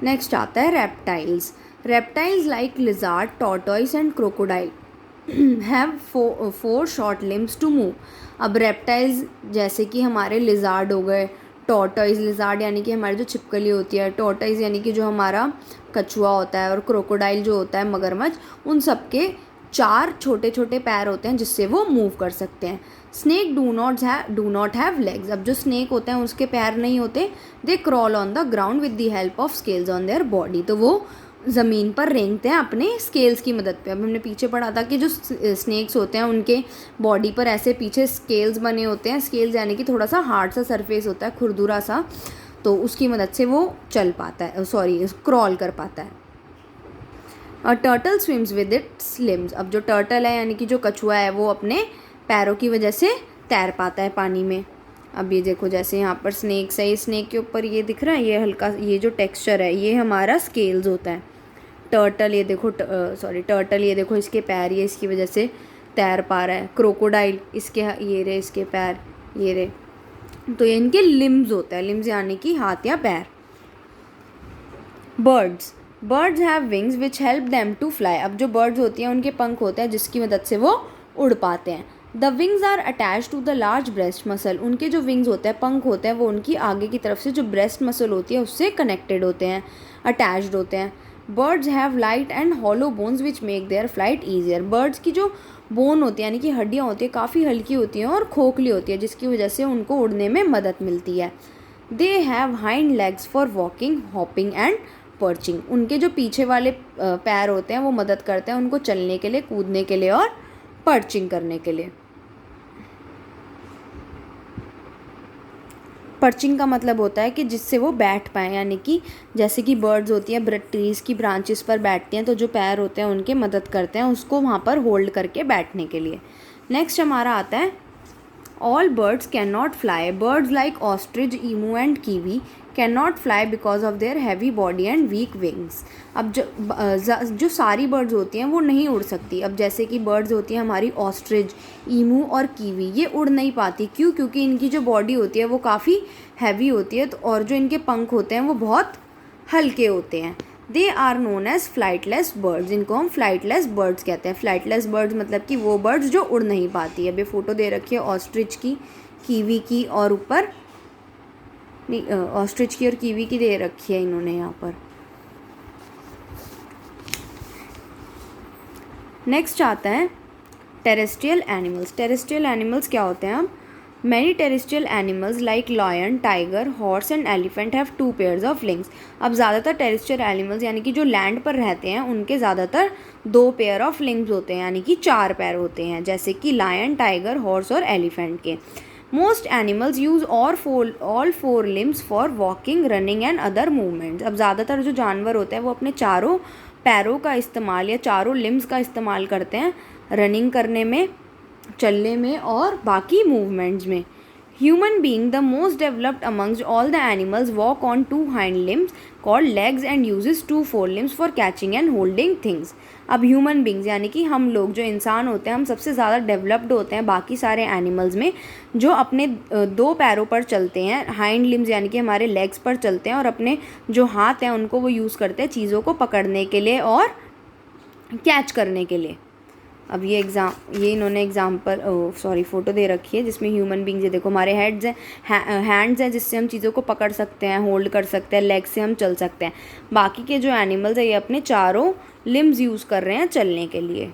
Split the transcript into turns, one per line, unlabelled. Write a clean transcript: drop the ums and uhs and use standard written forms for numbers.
Next आता है reptiles. Reptiles like lizard, tortoise and crocodile have four short limbs to move. अब reptiles जैसे कि हमारे लिजार्ड हो गए, टॉर्टोइस, लिजार्ड यानी कि हमारी जो छिपकली होती है, टॉर्टोइस यानी कि जो हमारा कछुआ होता है, और क्रोकोडाइल जो होता है मगरमच्छ, उन सब के 4 छोटे छोटे पैर होते हैं जिससे वो मूव कर सकते हैं. Snake do not have legs. अब जो स्नेक होते हैं उसके पैर नहीं होते. They crawl on the ground with the help of scales on their body. तो वो ज़मीन पर रेंगते हैं अपने स्केल्स की मदद पे. अब हमने पीछे पढ़ा था कि जो स्नेक्स होते हैं उनके बॉडी पर ऐसे पीछे स्केल्स बने होते हैं. स्केल्स यानी कि थोड़ा सा हार्ड सा सरफेस होता है, खुरदुरा सा, तो उसकी मदद से वो चल पाता है, क्रॉल कर पाता है. Turtle swims with its limbs. अब जो टर्टल है यानी कि जो कछुआ है वो अपने पैरों की वजह से तैर पाता है पानी में. अब ये देखो जैसे यहाँ पर स्नेक्स है, ये स्नेक के ऊपर ये दिख रहा है, ये हल्का, ये जो टेक्सचर है ये हमारा स्केल्स होता है. टर्टल ये देखो, टर्टल ये देखो, इसके पैर, ये इसकी वजह से तैर पा रहा है. क्रोकोडाइल, इसके ये रहे इसके पैर, ये रहे, तो ये इनके लिम्स होता है. लिम्स यानी कि हाथ या पैर. Birds have wings which help them to fly. अब जो बर्ड्स होती हैं उनके पंख होते हैं जिसकी मदद से वो उड़ पाते हैं. The wings are attach to the large breast muscle. उनके जो विंग्स होते हैं, पंख होते हैं, वो उनकी आगे की तरफ से जो ब्रेस्ट मसल होती है उससे कनेक्टेड होते हैं, अटैच्ड होते हैं. Birds have light and hollow bones which make their flight easier. Birds की जो बोन होती है यानी कि हड्डियाँ होती है काफ़ी हल्की होती हैं और खोखली होती है जिसकी वजह से उनको उड़ने में मदद मिलती है. They have hind legs for walking, hopping and perching. उनके जो पीछे वाले पैर होते हैं वो मदद करते हैं उनको चलने के लिए, कूदने के लिए और पर्चिंग करने के लिए. पर्चिंग का मतलब होता है कि जिससे वो बैठ पाएँ, यानी कि जैसे कि बर्ड्स होती हैं ट्रीज़ की ब्रांचेस पर बैठती हैं, तो जो पैर होते हैं उनके मदद करते हैं उसको वहाँ पर होल्ड करके बैठने के लिए. नेक्स्ट हमारा आता है all birds can not fly. Birds like ostrich, emu and kiwi can not fly because of their heavy body and weak wings. अब जो सारी बर्ड्स होती हैं वो नहीं उड़ सकती. अब जैसे कि बर्ड्स होती हैं हमारी ऑस्ट्रिच, ईमू और कीवी, ये उड़ नहीं पाती. क्यों? क्योंकि इनकी जो बॉडी होती है वो काफ़ी हैवी होती है, तो और जो इनके पंख होते हैं वो बहुत हल्के होते हैं. They are known as flightless birds. इनको हम फ्लाइटलेस बर्ड्स कहते हैं. फ्लाइटलेस बर्ड्स मतलब कि वो बर्ड्स जो उड़ नहीं पाती है. अभी फ़ोटो दे रखी है ऑस्ट्रिच की, कीवी की, और ऊपर नहीं, ऑस्ट्रिच की और कीवी की दे रखी है इन्होंने यहाँ पर. नेक्स्ट आता है टेरेस्ट्रियल एनिमल्स. टेरेस्ट्रियल एनिमल्स क्या होते हैं? अब many terrestrial animals like lion, tiger, horse and elephant have 2 pairs of lungs. अब ज़्यादातर टेरेस्ट्रियल एनिमल्स यानी कि जो लैंड पर रहते हैं उनके ज़्यादातर 2 पेयर ऑफ लिंग्स होते हैं, यानी कि 4 पैर होते हैं, जैसे कि लायन, टाइगर, हॉर्स और एलिफेंट के. Most animals use all 4 limbs for walking, running and other movements. अब ज़्यादातर जो जानवर होते हैं वो अपने चारों पैरों का इस्तेमाल या चारों लिम्स का इस्तेमाल करते हैं रनिंग करने में, चलने में और बाकी मूवमेंट्स में. Human being the most developed amongst all the animals walk on 2 hind limbs called legs and uses 2 four limbs for catching and holding things. अब ह्यूमन बींग्स यानी कि हम लोग जो इंसान होते हैं, हम सबसे ज़्यादा डेवलप्ड होते हैं बाकी सारे एनिमल्स में, जो अपने 2 पैरों पर चलते हैं, हाइंड लिम्स यानी कि हमारे लेग्स पर चलते हैं, और अपने जो हाथ हैं उनको वो यूज़ करते हैं चीज़ों को पकड़ने के लिए और कैच करने के लिए. अब ये इन्होंने एग्जाम्पल फ़ोटो दे रखी है जिसमें ह्यूमन बींग्स, ये देखो हमारे हेड्स हैं, हैंड्स हैं जिससे हम चीज़ों को पकड़ सकते हैं, होल्ड कर सकते हैं, लेग्स से हम चल सकते हैं. बाकी के जो एनिमल्स हैं ये अपने चारों लिम्स यूज़ कर रहे हैं चलने के लिए.